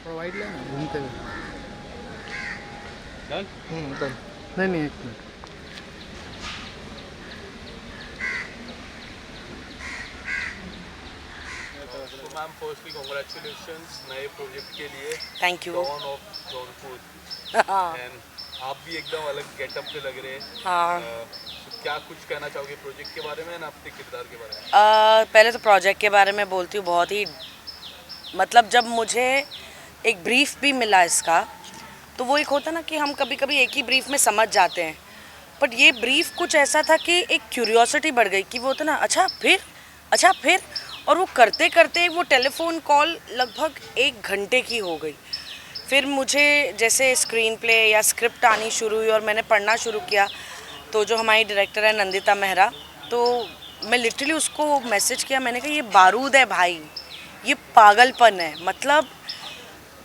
Provide लेना घूमते हुए। डन। चल। नहीं नहीं, एक मिनट। तो मैम फर्स्टली कॉन्ग्रेचुलेशंस नए प्रोजेक्ट के लिए। Thank you. Don of Jaunpur. हाँ एंड आप भी एकदम अलग गेटअप पे लग रहे हैं। हाँ। तो क्या कुछ कहना चाहोगे प्रोजेक्ट के बारे में ना अपने किरदार के बारे में? पहले तो प्रोजेक्ट के बारे में बोलती हूँ, बहुत ही मतलब जब मुझे एक ब्रीफ भी मिला इसका, तो वो एक होता ना कि हम कभी कभी एक ही ब्रीफ में समझ जाते हैं, बट ये ब्रीफ कुछ ऐसा था कि एक क्यूरियोसिटी बढ़ गई कि वो होता ना अच्छा फिर, और वो करते करते वो टेलीफोन कॉल लगभग 1 घंटे की हो गई। फिर मुझे जैसे स्क्रीन प्ले या स्क्रिप्ट आनी शुरू हुई और मैंने पढ़ना शुरू किया, तो जो हमारी डायरेक्टर है नंदिता मेहरा, तो मैं लिटरली उसको मैसेज किया, मैंने कहा ये बारूद है भाई, ये पागलपन है, मतलब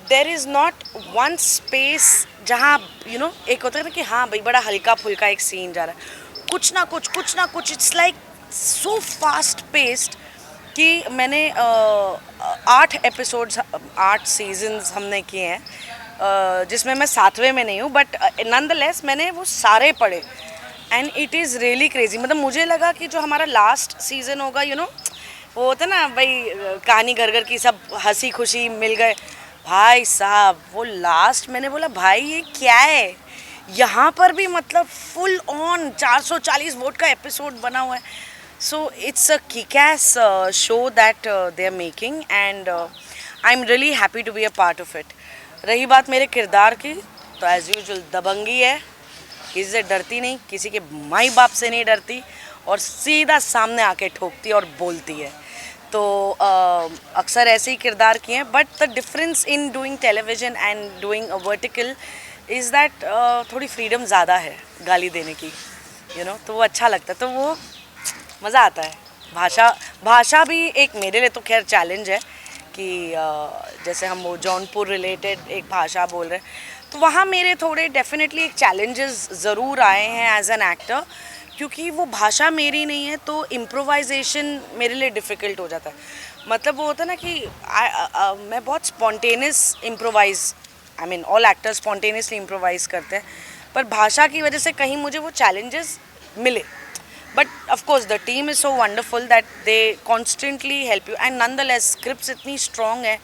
there is not one space जहाँ एक होता है ना कि हाँ भाई बड़ा हल्का फुल्का एक सीन जा रहा है, कुछ ना कुछ it's like so fast paced कि मैंने 8 एपिसोड्स 8 सीजन्स हमने किए हैं, जिसमें मैं 7वें में नहीं हूँ, बट नॉनदलेस मैंने वो सारे पढ़े and it is really crazy. मतलब मुझे लगा कि जो हमारा लास्ट सीज़न होगा वो होता ना भाई, कहानी घर घर की सब हंसी खुशी मिल गए, भाई साहब वो लास्ट मैंने बोला भाई ये क्या है, यहाँ पर भी मतलब फुल ऑन 440 वोट का एपिसोड बना हुआ है। So it's a kickass show that they are making and I am really happy to be a part of it. रही बात मेरे किरदार की, तो एज यूजुअल दबंगी है, किसी से डरती नहीं, किसी के माई बाप से नहीं डरती, और सीधा सामने आके ठोकती है और बोलती है। तो अक्सर ऐसे ही किरदार किए हैं, but the difference in doing television and doing a vertical is that थोड़ी फ्रीडम ज़्यादा है गाली देने की, तो वो अच्छा लगता है, तो वो मज़ा आता है। भाषा भी एक मेरे लिए तो खैर चैलेंज है कि जैसे हम वो जौनपुर रिलेटेड एक भाषा बोल रहे हैं, तो वहाँ मेरे थोड़े डेफिनेटली एक चैलेंजेस ज़रूर आए हैं एज एन एक्टर, क्योंकि वो भाषा मेरी नहीं है, तो इम्प्रोवाइजेशन मेरे लिए डिफ़िकल्ट हो जाता है। मतलब वो होता है ना कि मैं बहुत spontaneous improvise, I mean all actors spontaneously improvise करते हैं, पर भाषा की वजह से कहीं मुझे वो चैलेंजेस मिले। But of course the team is so wonderful that they constantly help you, and nonetheless scripts इतनी स्ट्रॉन्ग है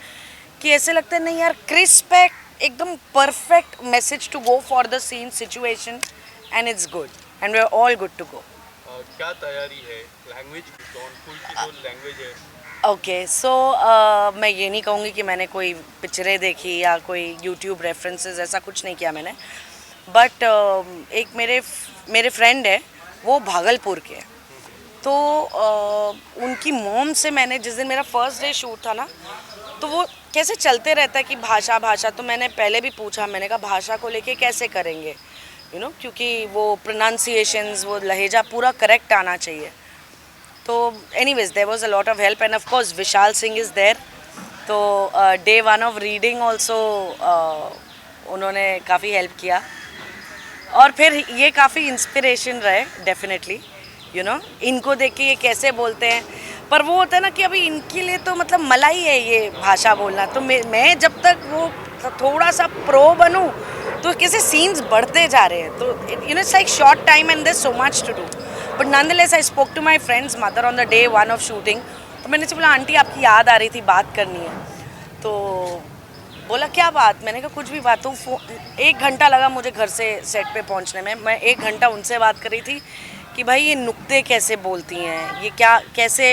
कि ऐसे लगता है नहीं यार, क्रिस्प है, एकदम perfect message to go for the scene situation, and it's good and we are all good to go. क्या तैयारी है लैंग्वेज की, जौनपुर की जो लैंग्वेज है? ओके सो मैं ये नहीं कहूँगी कि मैंने कोई पिक्चरें देखी या कोई यूट्यूब रेफरेंसेस, ऐसा कुछ नहीं किया मैंने, बट एक मेरे फ्रेंड है, वो भागलपुर के हैं, तो उनकी मॉम से मैंने जिस दिन मेरा फर्स्ट डे शूट था ना, तो वो कैसे चलते रहता है कि भाषा, तो मैंने पहले भी पूछा, मैंने कहा भाषा को लेके कैसे करेंगे, क्योंकि वो प्रोनाउंसिएशंस, वो लहजा पूरा करेक्ट आना चाहिए। तो anyways there was a lot of help, and of course Vishal Singh is there, तो डे 1 ऑफ रीडिंग ऑल्सो उन्होंने काफ़ी हेल्प किया, और फिर ये काफ़ी इंस्पिरेशन रहे डेफिनेटली, इनको देख के ये कैसे बोलते हैं, पर वो होता है ना कि अभी इनके लिए तो मतलब मलाई है ये भाषा बोलना, तो मैं जब तक वो थोड़ा सा प्रो बनूं, तो कैसे सीन्स बढ़ते जा रहे हैं, तो it's like short time and there so much to do, but nonetheless I spoke to my friend's mother on the day 1 of shooting, तो मैंने से बोला आंटी आपकी याद आ रही थी, बात करनी है, तो बोला क्या बात, मैंने कहा कुछ भी बात हो। 1 घंटा लगा मुझे घर से सेट पे पहुंचने में, मैं 1 घंटा उनसे बात कर रही थी कि भाई ये नुक्ते कैसे बोलती हैं, ये क्या कैसे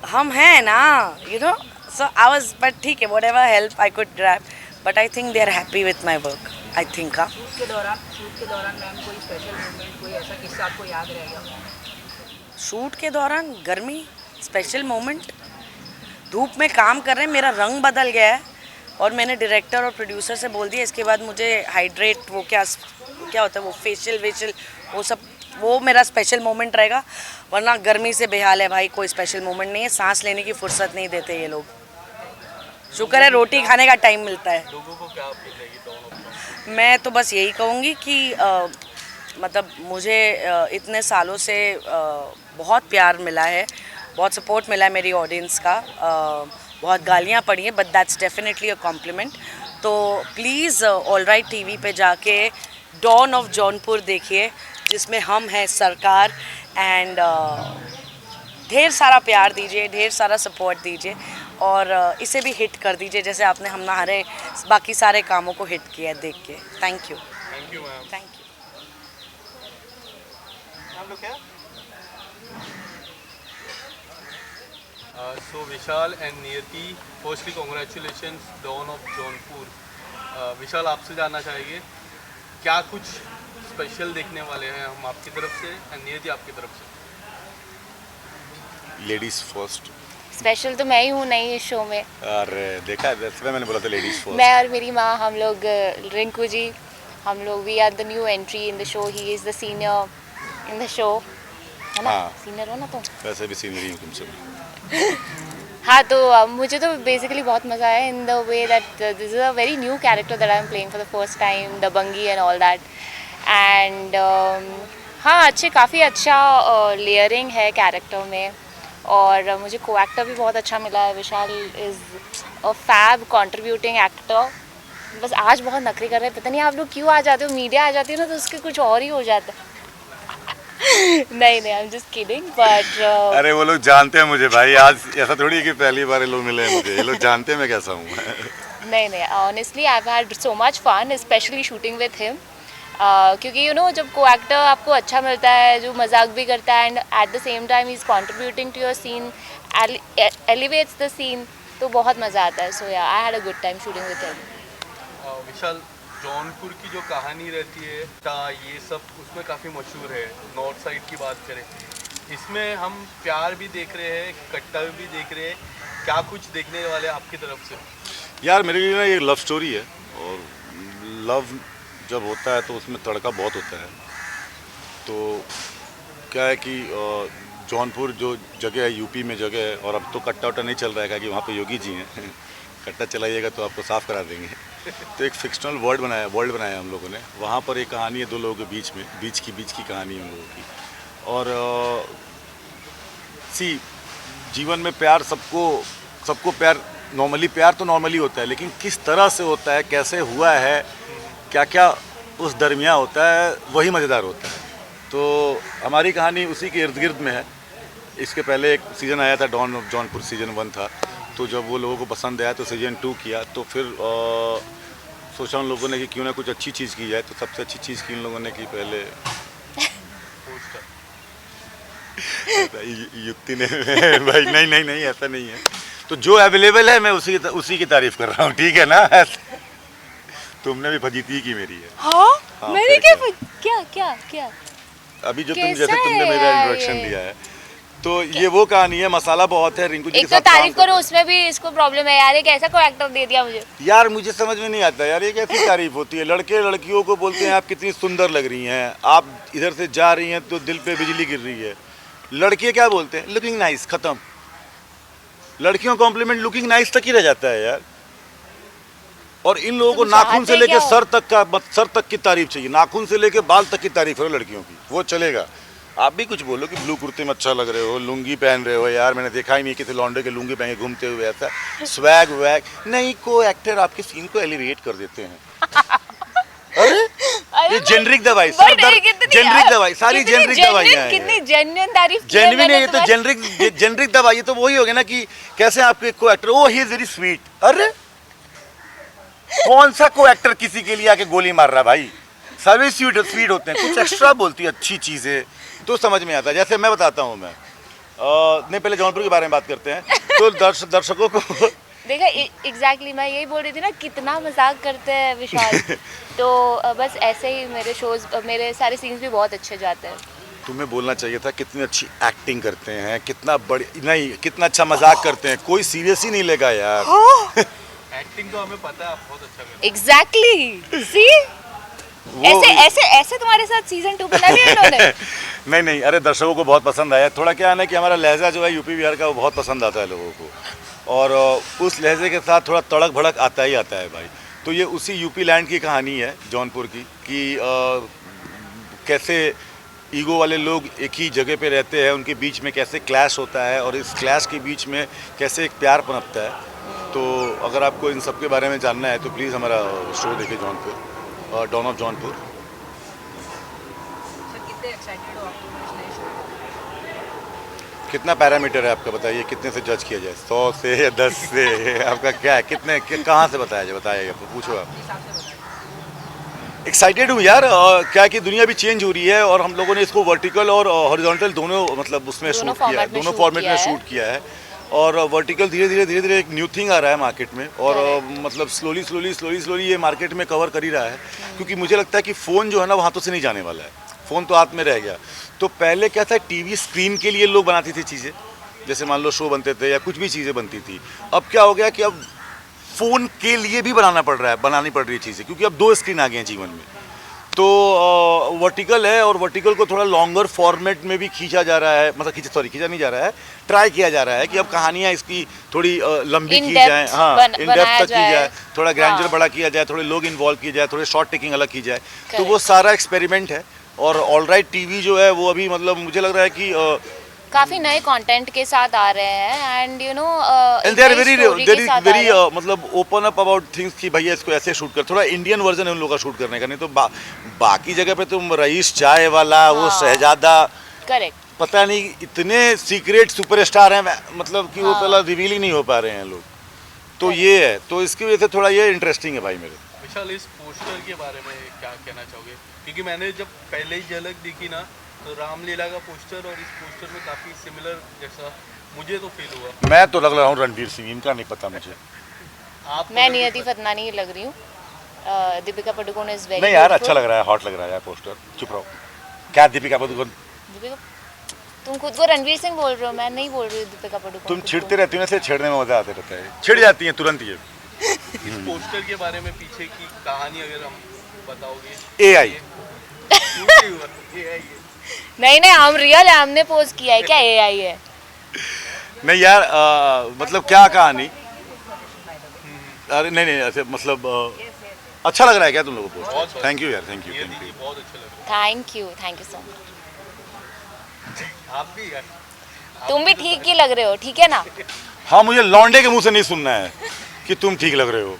हम हैं ना, सो आई वाज, बट ठीक है, whatever help I could grab, but I think they are happy with my work, I think. हाँ, शूट के दौरान मैम कोई स्पेशल मोमेंट, कोई ऐसा किस्सा आपको याद रहेगा? शूट के दौरान गर्मी, स्पेशल मोमेंट, धूप में काम कर रहे हैं, मेरा रंग बदल गया है, और मैंने डायरेक्टर और प्रोड्यूसर से बोल दिया इसके बाद मुझे हाइड्रेट, वो क्या होता है वो फेशियल वो सब, वो मेरा स्पेशल मोमेंट रहेगा, वरना गर्मी से बेहाल है भाई, कोई स्पेशल मोमेंट नहीं है, सांस लेने की फुर्सत नहीं देते ये लोग। शुक्र है रोटी खाने का टाइम मिलता है। लोगों को क्या अपील रहेगी दोनों? मैं तो बस यही कहूँगी कि मतलब मुझे इतने सालों से बहुत प्यार मिला है, बहुत सपोर्ट मिला है मेरी ऑडियंस का, बहुत गालियाँ पड़ी हैं, but that's definitely a compliment. तो प्लीज़ ऑल राइट टीवी पे जाके डॉन ऑफ जौनपुर देखिए, जिसमें हम हैं सरकार, एंड ढेर सारा प्यार दीजिए, ढेर सारा सपोर्ट दीजिए, और इसे भी हिट कर दीजिए जैसे आपने हमारे बाकी सारे कामों को हिट किया है देख के। Thank you ma'am. Thank you. आप लोग क्या? So Vishal and Niyati, firstly congratulations Don of Jaunpur. Vishal, आपसे जानना चाहेंगे क्या कुछ स्पेशल देखने वाले हैं हम आपकी तरफ से, एंड नियति आपकी तरफ से? Ladies first. स्पेशल तो मैं ही हूँ नहीं इस शो में। अरे देखा है, वैसे मैंने बोला था लेडीज फर्स्ट। मैं और मेरी माँ, हम लोग रिंकू जी, हम लोग we are the new entry in the show. He is the senior in the show, है ना? हाँ। सीनियर हो ना तुम? वैसे भी सीनरी हूँ तुमसे। हाँ, तो मुझे तो बेसिकली बहुत मज़ा आया in the way that this is a very new character that I am playing for the first time, दबंगी and all that. And हाँ, काफ़ी अच्छा लेयरिंग है कैरेक्टर में, और मुझे को एक्टर भी बहुत अच्छा मिला है। Vishal is a fab contributing actor. बस आज बहुत नखरे कर रहे हैं, पता नहीं आप लोग क्यों आ जाते हो, मीडिया आ जाती है ना तो उसके कुछ और ही हो जाता है। नहीं I am just kidding, but अरे वो लोग जानते हैं मुझे भाई, आज ऐसा थोड़ी है कि पहली बार ये लोग मिले हैं मुझे, ये लोग जानते हैं मैं कैसा हूँ। नहीं honestly I have had so much fun, specially shooting with him, क्योंकि यू नो जब को एक्टर आपको अच्छा मिलता है जो मजाक भी करता है and at the same time ही is contributing to your scene, elevates the scene, तो बहुत मज़ा आता है। So yeah I had a good time shooting with him. Vishal, Jaunpur की जो कहानी रहती है ये सब उसमें काफ़ी मशहूर है। नॉर्थ साइड की बात करें, इसमें हम प्यार भी देख रहे हैं, कट्टा भी देख रहे हैं, क्या कुछ देखने वाले आपकी तरफ से? यार मेरे लिए ना ये लव स्टोरी है, और लव जब होता है तो उसमें तड़का बहुत होता है। तो क्या है कि जौनपुर जो जगह है यूपी में जगह है, और अब तो कट्टा वट्टा नहीं चल रहा है कि वहाँ पे योगी जी हैं। कट्टा चलाइएगा तो आपको साफ़ करा देंगे। तो एक फिक्शनल वर्ल्ड बनाया हम लोगों ने। वहाँ पर एक कहानी है दो लोगों के बीच में, बीच की कहानी है हम लोगों की। और जीवन में प्यार सबको प्यार तो नॉर्मली होता है, लेकिन किस तरह से होता है, कैसे हुआ है, क्या उस दरमियान होता है, वही मज़ेदार होता है। तो हमारी कहानी उसी के इर्द गिर्द में है। इसके पहले एक सीज़न आया था, डॉन ऑफ जौनपुर सीज़न 1 था। तो जब वो लोगों को पसंद आया तो सीज़न 2 किया। तो फिर सोचा उन लोगों ने कि क्यों ना कुछ अच्छी चीज़ की जाए। तो सबसे अच्छी चीज़ की इन लोगों ने की पहले युक्ति ने भाई नहीं ऐसा नहीं है। तो जो अवेलेबल है मैं उसी की तारीफ कर रहा हूँ, ठीक है ना? तुमने भी फजीती की मेरी है। हाँ, मैंने क्या अभी जो जैसे तुमने मेरा इंट्रोडक्शन दिया है, तो ये वो कहानी है। मसाला बहुत है, रिंकू जी के साथ एक तो तारीफ करो, उसमें भी इसको प्रॉब्लम है यार, एक ऐसा कोई एक्टर दे दिया मुझे। यार मुझे समझ में नहीं आता यार, ये कैसी तारीफ होती है? लड़के लड़कियों को बोलते हैं आप कितनी सुंदर लग रही हैं, आप इधर से जा रही हैं तो दिल पे बिजली गिर रही है। लड़के क्या बोलते हैं? लुकिंग नाइस, खत्म। लड़कियों कॉम्प्लीमेंट लुकिंग नाइस तक ही रह जाता है यार। और इन लोगों को नाखून से लेके सर तक की तारीफ चाहिए, नाखून से लेके बाल तक की तारीफ करो लड़कियों की, वो चलेगा। आप भी कुछ बोलो कि ब्लू कुर्ते में अच्छा लग रहे हो, लुंगी पहन रहे हो। यार मैंने देखा ही नहीं किसी लौंडे के लुंगी पहन के घूमते हुए। ऐसा स्वैग वैग नहीं, को एक्टर आपके सीन को एलिवेट कर देते हैं। अरे ये जेनरिक दवाई, जेनरिक दवाई, सारी जेनरिक दवाइयाँ हैं। कितनी जेन्युइन तारीफ, जेन्युइन है ये तो, जेनरिक दवाई तो वही हो गया ना कि कैसे आपके coactor, oh he is very sweet. अरे कौन सा को एक्टर किसी के लिए आके गोली मार रहा है भाई? सभी स्वीट होते हैं, कुछ एक्स्ट्रा बोलती है अच्छी चीज़ें तो समझ में आता है। जैसे मैं बताता हूँ, मैं नहीं पहले जौनपुर के बारे में बात करते हैं। तो दर्शकों को देखा, एग्जैक्टली मैं यही बोल रही थी ना, कितना मजाक करते हैं विशाल। तो बस ऐसे ही मेरे शोज, मेरे सारे सीन्स भी बहुत अच्छे जाते हैं। तुम्हें बोलना चाहिए था कितनी अच्छी एक्टिंग करते हैं, कितना अच्छा मजाक करते हैं, कोई सीरियस ही नहीं लेगा यार। एक्टिंग तो हमें पता है, आप बहुत अच्छा करते हैं। एग्जैक्टली, सी ऐसे तुम्हारे साथ सीजन 2 बना लिया इन्होंने। नहीं, अरे दर्शकों को बहुत पसंद आया। थोड़ा क्या है ना कि हमारा लहजा जो है यूपी बिहार का, वो बहुत पसंद आता है लोगों को, और उस लहजे के साथ थोड़ा तड़क भड़क आता ही आता है भाई। तो ये उसी यूपी लैंड की कहानी है, जौनपुर की, कि कैसे ईगो वाले लोग एक ही जगह पे रहते हैं, उनके बीच में कैसे क्लैश होता है, और इस क्लैश के बीच में कैसे एक प्यार पनपता है। तो अगर आपको इन सब के बारे में जानना है तो प्लीज़ हमारा शो देखिए Jaunpur, don of Jaunpur. Sir कितने एक्साइटेड हो आप तो इस नए शो को? कितना पैरामीटर है आपका, बताइए कितने से जज किया जाए, 100 से या 10 से? आपका क्या है, कितने कहाँ से बताया जाए, बताइए आप, पूछो आप। अपने हिसाब से बताइए। एक्साइटेड हूँ यार, क्या है कि दुनिया भी चेंज हो रही है और हम लोगों ने इसको वर्टिकल और हॉरिजॉन्टल दोनों मतलब उसमें दोनों शूट किया है, format में दोनों shoot फॉर्मेट किया में है। शूट किया है। और वर्टिकल धीरे धीरे एक न्यू थिंग आ रहा है मार्केट में और मतलब स्लोली ये मार्केट में कवर कर ही रहा है, क्योंकि मुझे लगता है कि फ़ोन जो है ना वो हाथों से नहीं जाने वाला है, फ़ोन तो हाथ में रह गया। तो पहले क्या था, टीवी स्क्रीन के लिए लोग बनाती थी चीज़ें, जैसे मान लो शो बनते थे या कुछ भी चीज़ें बनती थी। अब क्या हो गया कि अब फ़ोन के लिए भी बनानी पड़ रही है चीज़ें, क्योंकि अब 2 स्क्रीन आ गए हैं जीवन में। तो वर्टिकल है और वर्टिकल को थोड़ा लॉन्गर फॉर्मेट में भी खींचा जा रहा है, मतलब खींचा नहीं जा रहा है, ट्राई किया जा रहा है कि अब कहानियाँ इसकी थोड़ी लंबी की जाएँ, हाँ इन डेप्थ तक की जाए, थोड़ा ग्रैंडर बड़ा किया जाए, थोड़े लोग इन्वॉल्व किए जाए, थोड़े शॉर्ट टेकिंग अलग की जाए। तो वो सारा एक्सपेरिमेंट है। और ऑल राइट टीवी जो है वो अभी मतलब मुझे लग रहा है कि काफी नए कंटेंट के साथ आ रहे हैं and you know and they are very मतलब ओपन अप अबाउट थिंग्स कि भैया इसको ऐसे शूट कर, थोड़ा इंडियन वर्जन है उन लोगों का शूट करने का, नहीं तो बाकी जगह पे तुम रईस चाय वाला, वो शहजादा, करेक्ट, पता नहीं इतने सीक्रेट सुपरस्टार हैं मतलब कि वो पहला रिवील ही नहीं हो पा रहे हैं लोग। तो ये है, तो इसकी वजह से थोड़ा ये इंटरेस्टिंग है भाई मेरे। विशाल, इस पोस्टर के बारे में क्या कहना चाहोगे? क्योंकि मैंने जब पहले ही झलक देखी ना, तो रामलीला का पोस्टर और इस पोस्टर में काफ़ी सिमिलर जैसा मुझे तो फील हुआ। मैं तो लग रहा हूँ रणवीर सिंह, इनका नहीं पता मुझे। आप मैं नियति फतनानी लग रही हूँ। दीपिका पादुकोण इज वेरी नहीं यार, अच्छा लग रहा है, हॉट लग रहा है यार पोस्टर। चुप रहो, क्या दीपिका पादुकोण? दीपिका, तुम खुद को रणवीर सिंह बोल रहे हो, मैं नहीं बोल रही हूँ दीपिका पादुकोण। तुम छिड़ते रहती हो ना, से छेड़ने में मजा आते रहता है, छिड़ जाती है तुरंत ये। इस पोस्टर के बारे में पीछे की कहानी अगर हम बताओगे? AI नहीं हम रियल है, हमने पोस्ट किया है, क्या AI है? नहीं यार, मतलब क्या कहानी? अरे नहीं ऐसे मतलब अच्छा लग रहा है क्या तुम लोगों को पोस्ट? थैंक यू यार, थैंक यू। बहुत अच्छा लग रहा थैंक यू सो मच। है। आप भी यार, तुम भी ठीक ही लग रहे हो, ठीक है ना? हाँ, मुझे लौंडे के मुंह से नहीं सुनना है कि तुम ठीक लग रहे हो।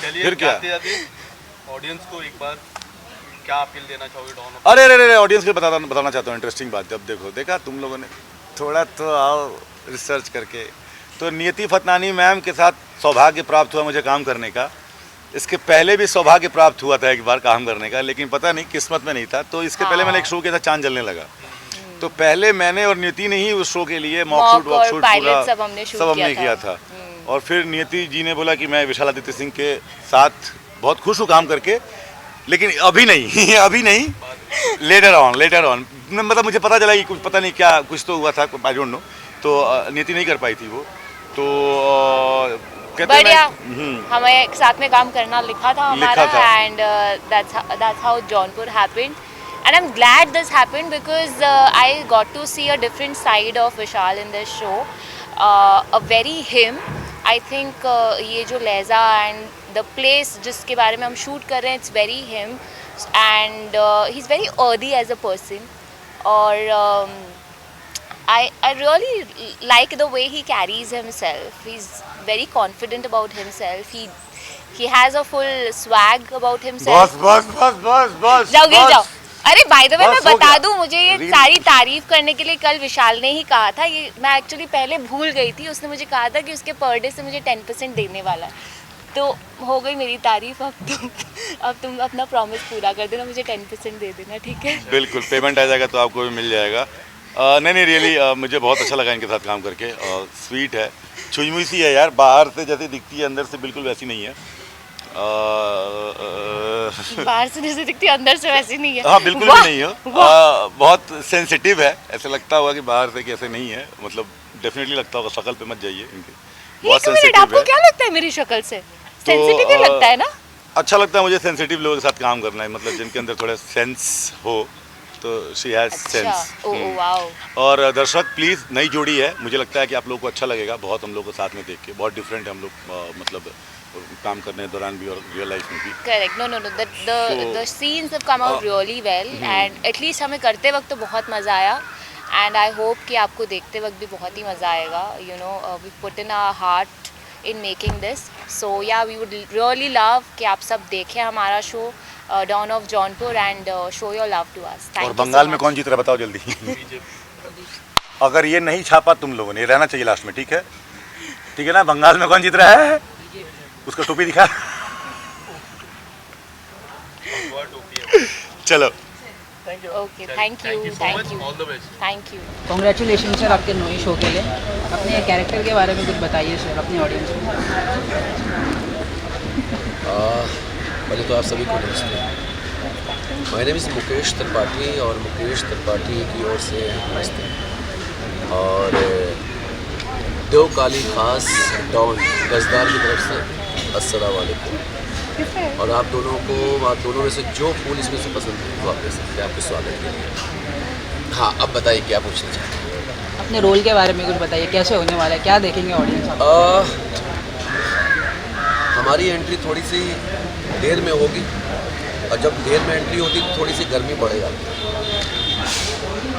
चलिए फिर क्या? जाते ऑडियंस को एक बार क्या अपील देना चाहोगे डॉन ऑफ? अरे ऑडियंस को बताना चाहता हूँ इंटरेस्टिंग बात। जब देखा तुम लोगों ने थोड़ा तो आओ रिसर्च करके, तो नियति फतनानी मैम के साथ सौभाग्य प्राप्त हुआ मुझे काम करने का। इसके पहले भी सौभाग्य प्राप्त हुआ था एक बार काम करने का, लेकिन पता नहीं किस्मत में नहीं था। तो इसके पहले मैंने एक शो किया था चांद जलने लगा, तो पहले मैंने और नियति ने ही उस शो के लिए मॉक शूट पूरा सब हमने किया था। और फिर नियति जी ने बोला कि मैं विशाल आदित्य सिंह के साथ बहुत खुश हूँ काम करके, लेकिन अभी नहीं लेटर ऑन मतलब मुझे पता चला कि कुछ पता नहीं क्या कुछ तो हुआ था, आई डोंट नो। तो नियति नहीं कर पाई थी वो, तो बढ़िया, हमें साथ में काम करना लिखा था हमारा, and that's how Jaunpur happened, and I'm glad this happened because I got to see a different side of Vishal in this show, a very him. I think ये जो लहजा and the place जिसके बारे में हम shoot कर रहे हैं, it's very him, and he's very earthy as a person, और I really like the way he carries himself. He's very confident about himself. He has a full swag about himself. बस जाओ गिर जाओ। अरे by the way मैं बस हो बता गया। दूं, मुझे ये सारी तारीफ करने के लिए कल विशाल ने ही कहा था। ये मैं एक्चुअली पहले भूल गई थी। उसने मुझे कहा था कि उसके पर डे से मुझे 10% देने वाला है, तो हो गई मेरी तारीफ। अब तुम अपना प्रॉमिस पूरा कर देना, मुझे 10% दे देना, ठीक है? बिल्कुल, पेमेंट आ जाएगा तो आपको भी मिल जाएगा। नहीं रियली मुझे बहुत अच्छा लगा इनके साथ काम करके। स्वीट है, छुई सी है यार, बाहर से जैसे दिखती है अंदर से बिल्कुल वैसी नहीं है। बाहर से जैसे दिखती है अंदर से वैसी नहीं है। हाँ बिल्कुल भी नहीं हो। बहुत सेंसिटिव है, ऐसा लगता होगा कि बाहर से कैसे नहीं है, मतलब डेफिनेटली लगता होगा। शक्ल पे मत जाइए इनके, बहुत एक मिनट, सेंसिटिव आपको है। क्या लगता है मेरी शक्ल से? सेंसिटिव ही लगता है ना? अच्छा लगता है मुझे सेंसिटिव लोगों के साथ काम करना है, मतलब जिनके अंदर थोड़ा सेंस हो, तो शी हैज सेंस। वाओ। और दर्शक प्लीज़, नई जोड़ी है, मुझे लगता है कि आप लोगों को अच्छा लगेगा बहुत। हम लोग को साथ में देख के बहुत डिफरेंट है हम लोग, मतलब काम करने के दौरान भी और रियल लाइफ में भी। Correct, know the scenes have come out really well, and at least हमें करते वक्त तो बहुत मज़ा आया, एंड आई होप कि आपको देखते वक्त भी बहुत ही मज़ा आएगा। You know we put in our heart in making this. So yeah, we would really love कि आप सब देखें हमारा show Dawn of Jaunpur and show your love to us. Thank और you बंगाल so में much. कौन जीत रहा है बताओ जल्दी। अगर ये नहीं छापा तुम लोगों ने, रहना चाहिए लास्ट में, ठीक है? ठीक है ना? बंगाल में कौन जीत रहा है? उसका टोपी दिखा। चलो। Okay, thank you. Thank you. All the best. Thank you. Congratulation sir आपके नए शो के लिए। अपने कैरेक्टर के बारे में कुछ बताइए सर अपनी ऑडियंस को। पहले तो आप सभी को नमस्ते। My name is Mukesh Tripathi और मुकेश त्रिपाठी की ओर से नमस्ते। और देव काली खास डॉन गजदार की तरफ से अस्सलाम वालेकुम। और आप दोनों में से जो फूल इसमें से पसंद है वो आप ले सकते हैं आपके स्वागत के लिए। हाँ, अब बताइए क्या पूछना चाहते हैं। अपने रोल के बारे में कुछ बताइए, कैसे होने वाला है, क्या देखेंगे ऑडियंस? हमारी एंट्री थोड़ी सी देर में होगी और जब देर में एंट्री होती तो थोड़ी सी गर्मी बढ़ जाती है।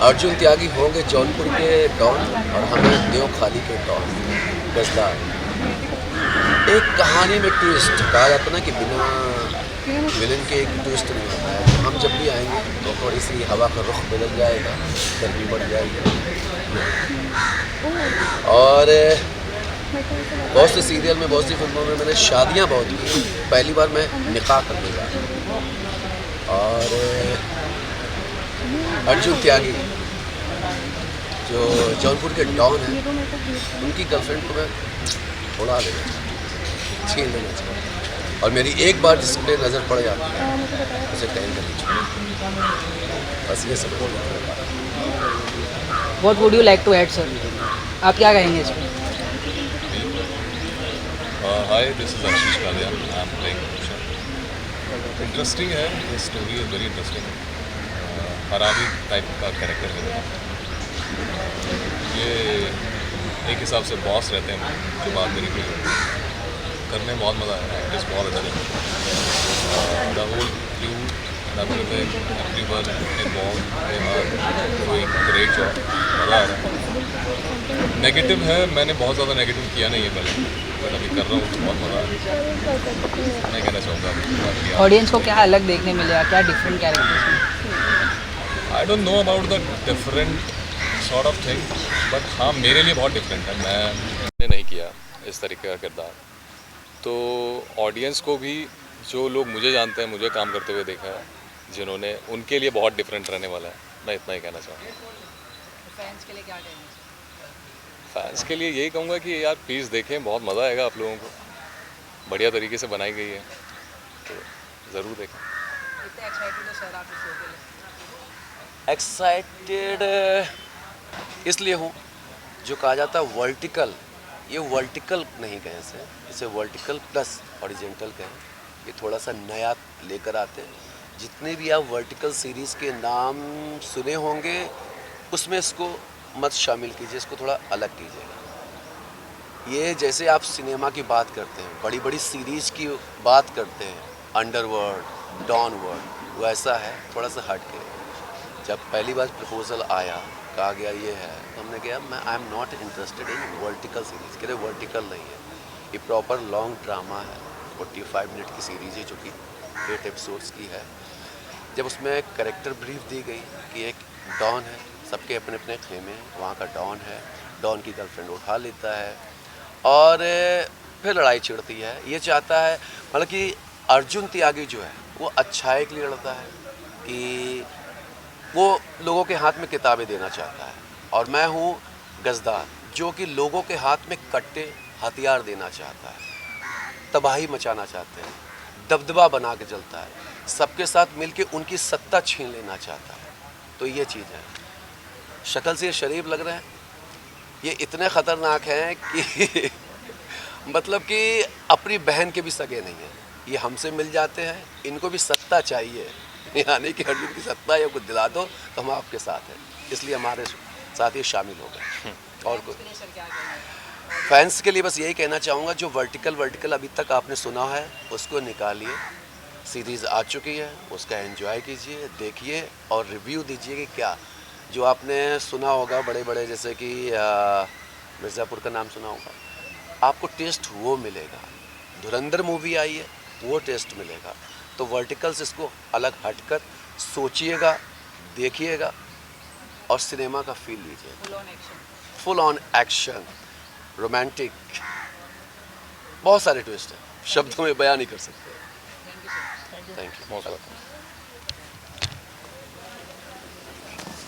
अर्जुन त्यागी होंगे जौनपुर के डॉन और हमें देव खाली के डॉन गजदार। एक कहानी में ट्विस्ट कहा जाता ना कि बिना विलन के एक ट्विस्ट नहीं होता है। तो हम जब भी आएंगे तो थोड़ी सी हवा का रुख बदल जाएगा, गर्मी बढ़ जाएगी। और बहुत से सीरियल में, बहुत सी फिल्मों में मैंने शादियां बहुत की, पहली बार मैं निकाह करने जा रहा हूँ। और अर्जुन त्यागी जो जौनपुर के डॉन हैं, उनकी गर्लफ्रेंड को मैं उड़ा देना चाहता हूँ, छीन लेना चाहता हूँ। और मेरी एक बार जिस पर नज़र पड़ जाती है उसे टहल करनी चाहिए। बस ये सब what would you like to add sir? आप क्या कहेंगे इस पर? Hi, this is Ashish Kalyan. I am playing Kusha. Interesting है, the story is very interesting. हरामी टाइप का कैरेक्टर है। ये एक हिसाब से बॉस रहते हैं जो बात मेरी कोई करने में बहुत मज़ा आया। एक्ट्रेस बहुत अच्छा लगा। The whole crew, everything, everyone involved, they are doing great job. मज़ा आ रहा है। नेगेटिव है, मैंने बहुत ज़्यादा नेगेटिव किया नहीं है पहले, बट अभी कर रहा हूँ तो बहुत मज़ा आ रहा है। मैं कहना चाहूँगा ऑडियंस को क्या अलग देखने मिलेगा, क्या डिफरेंट कैरेक्टर्स में? I don't know about the different sort of thing, but हाँ मेरे लिए बहुत डिफरेंट है। मैंने नहीं किया इस तरीके का किरदार, तो ऑडियंस को भी जो लोग मुझे जानते हैं, मुझे काम करते हुए देखा है, जिन्होंने, उनके लिए बहुत डिफरेंट रहने वाला है। मैं इतना ही कहना चाहूँगा। फैंस के लिए क्या कहेंगे? फैंस के लिए यही कहूँगा कि यार प्लीज़ देखें, बहुत मज़ा आएगा आप लोगों को। बढ़िया तरीके से बनाई गई है, तो ज़रूर देखें। कितने एक्साइटेड हो सर आप इस शो के लिए? एक्साइटेड इसलिए हूँ, जो कहा जाता है वर्टिकल, ये वर्टिकल नहीं कहें इसे वर्टिकल प्लस हॉरिजॉन्टल कहें। ये थोड़ा सा नया लेकर आते हैं। जितने भी आप वर्टिकल सीरीज़ के नाम सुने होंगे उसमें इसको मत शामिल कीजिए, इसको थोड़ा अलग कीजिए। ये जैसे आप सिनेमा की बात करते हैं, बड़ी बड़ी सीरीज़ की बात करते हैं, अंडरवर्ल्ड, डॉनवर्ल्ड, वैसा है, थोड़ा सा हट के। जब पहली बार प्रपोजल आया, कहा गया ये है, तो हमने कहा I am not interested in vertical series. कह रहे वर्टिकल नहीं है, ये प्रॉपर लॉन्ग ड्रामा है, 45 मिनट की सीरीज़ है जो कि 8 एपिसोड्स की है। जब उसमें कैरेक्टर ब्रीफ दी गई कि एक डॉन है, सबके अपने अपने खेमे, वहाँ का डॉन है, डॉन की गर्लफ्रेंड उठा लेता है और फिर लड़ाई छिड़ती है। ये चाहता है, मतलब कि अर्जुन त्यागी जो है वो अच्छाई के लिए लड़ता है, कि वो लोगों के हाथ में किताबें देना चाहता है, और मैं हूँ गजदार जो कि लोगों के हाथ में कट्टे हथियार देना चाहता है, तबाही मचाना चाहते हैं, दबदबा बना के चलता है, सबके साथ मिलके उनकी सत्ता छीन लेना चाहता है। तो ये चीज़ है। शक्ल से शरीफ लग रहे हैं, ये इतने ख़तरनाक हैं कि मतलब कि अपनी बहन के भी सगे नहीं हैं। ये हमसे मिल जाते हैं, इनको भी सत्ता चाहिए, यानी कि अर्जुन की सत्ता या कुछ दिला दो तो हम आपके साथ हैं, इसलिए हमारे साथ ये शामिल हो गए। और कुछ फैंस के लिए बस यही कहना चाहूँगा, जो वर्टिकल अभी तक आपने सुना है उसको निकालिए। सीरीज़ आ चुकी है, उसका एंजॉय कीजिए, देखिए और रिव्यू दीजिए कि क्या जो आपने सुना होगा बड़े बड़े, जैसे कि मिर्ज़ापुर का नाम सुना होगा, आपको टेस्ट वो मिलेगा। धुरंधर मूवी आई है, वो टेस्ट मिलेगा। तो वर्टिकल से इसको अलग हटकर सोचिएगा, देखिएगा और सिनेमा का फील लीजिएगा। फुल ऑन एक्शन, रोमांटिक, बहुत सारे ट्विस्ट हैं, शब्दों में बयान नहीं कर सकते। Thank you.